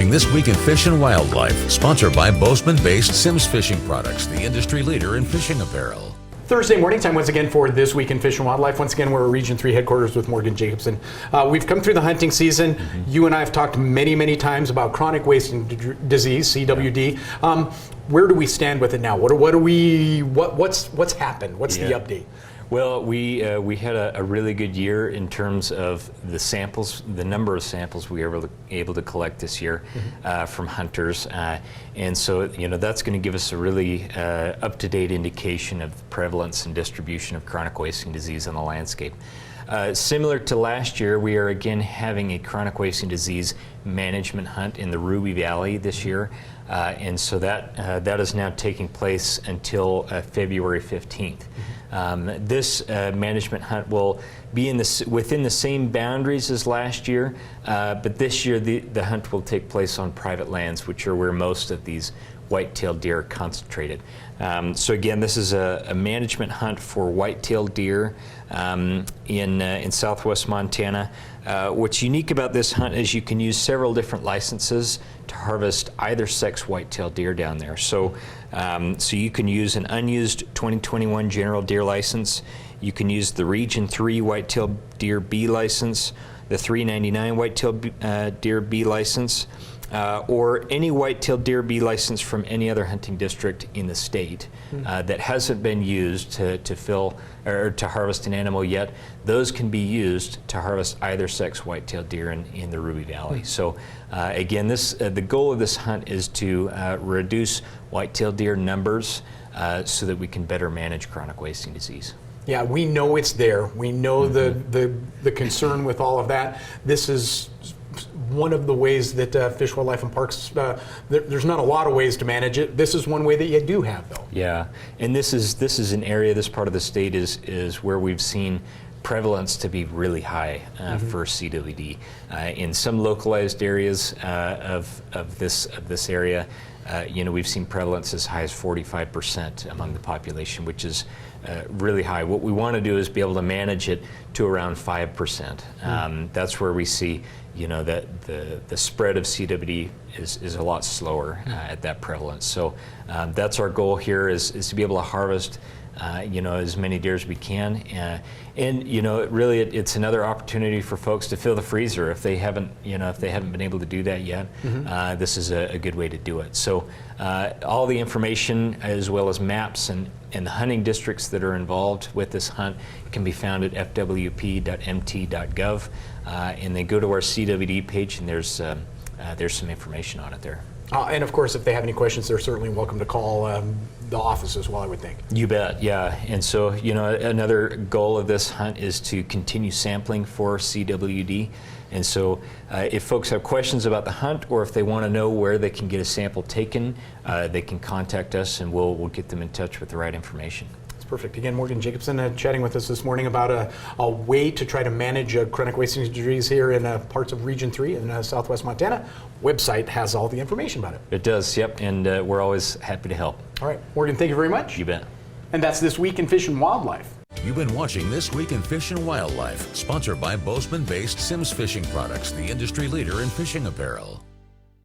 watching This Week in Fish and Wildlife, sponsored by Bozeman-based Simms Fishing Products, the industry leader in fishing apparel. Thursday morning time once again for This Week in Fish and Wildlife. Once again, we're at Region 3 headquarters with Morgan Jacobson. We've come through the hunting season. You and I have talked many times about chronic wasting disease, CWD. Where do we stand with it now? What's happened? What's the update? Well, we had a really good year in terms of the samples, the number of samples we were able to collect this year from hunters, and so that's going to give us a really up-to-date indication of the prevalence and distribution of chronic wasting disease on the landscape. Similar to last year, we are again having a chronic wasting disease management hunt in the Ruby Valley this year, and so that is now taking place until February 15th. This management hunt will be within the same boundaries as last year, but this year the hunt will take place on private lands, which are where most of these white-tailed deer are concentrated. So again, this is a management hunt for white-tailed deer in southwest Montana. What's unique about this hunt is you can use several different licenses to harvest either sex white-tailed deer down there. So you can use an unused 2021 general deer license. You can use the Region 3 white-tailed deer B license, the 399 white-tailed deer B license, or any white-tailed deer B license from any other hunting district in the state that hasn't been used to fill or to harvest an animal yet. Those can be used to harvest either sex white-tailed deer in the Ruby Valley. So again, the goal of this hunt is to reduce white-tailed deer numbers so that we can better manage chronic wasting disease. Yeah, we know it's there. We know the concern with all of that. This is one of the ways that Fish, Wildlife, and Parks, there's not a lot of ways to manage it. This is one way that you do have, though. Yeah, and this is an area, this part of the state is where we've seen prevalence to be really high for CWD. In some localized areas of this area, we've seen prevalence as high as 45% among the population, which is really high. What we want to do is be able to manage it to around 5%. That's where we see, that the spread of CWD is a lot slower at that prevalence. So that's our goal here is to be able to harvest as many deer as we can, and really it's another opportunity for folks to fill the freezer if they haven't been able to do that yet. This is a good way to do it. So all the information as well as maps and the hunting districts that are involved with this hunt can be found at fwp.mt.gov, and they go to our CWD page, and there's some information on it there. And of course, if they have any questions, they're certainly welcome to call the office as well, I would think. You bet, yeah. And so, another goal of this hunt is to continue sampling for CWD. And so if folks have questions about the hunt, or if they want to know where they can get a sample taken, they can contact us, and we'll get them in touch with the right information. Perfect. Again, Morgan Jacobson chatting with us this morning about a way to try to manage chronic wasting disease here in parts of Region 3 in southwest Montana. Website has all the information about it. It does, yep, and we're always happy to help. All right, Morgan, thank you very much. You bet. And that's This Week in Fish and Wildlife. You've been watching This Week in Fish and Wildlife, sponsored by Bozeman-based Simms Fishing Products, the industry leader in fishing apparel.